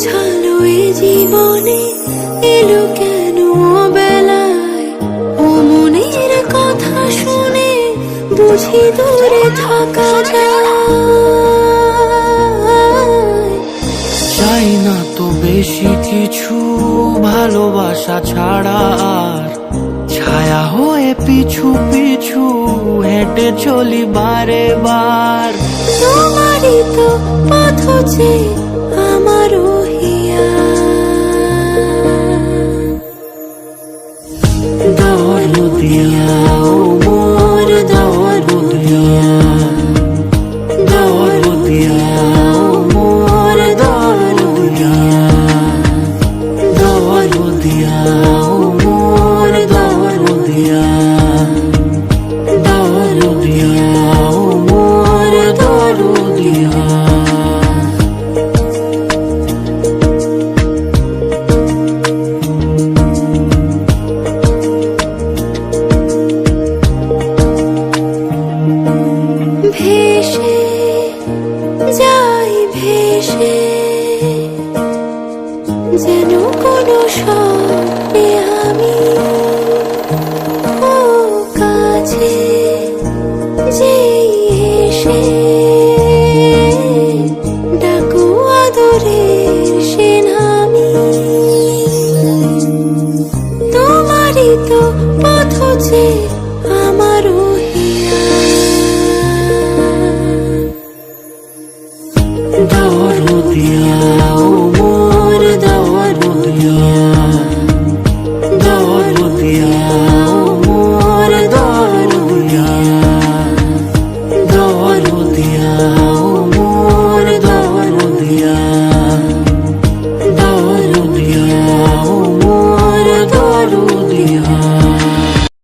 বোঝালো এ জীবনে এলো কেন বেলায়, ও মনের কথা শুনে বুঝি দূরে থাকা যায়। চাই না তো বেশি কিছু ভালোবাসা ছাড়া আর, ছায়া হয়ে পিছু পিছু হেঁটে চলি বারে বার। তোমারই তো পথ যে আমারও হিয়া, দরদিয়া ও মোর দরদিয়া, দরদিয়া ও মোর দরদিয়া, দরদিয়া ও মোর দরদিয়া, দরদিয়া ও মোর দরদিয়া। ভেসে যাই ভেসে যেন কোনো স্বপ্নে আমি, ও কাছে যেই এসে ডাকু আদরের সে নামি। তোমারই তো পথ যে আমারও হিয়া, দরদিয়া ও মোর দরদিয়া।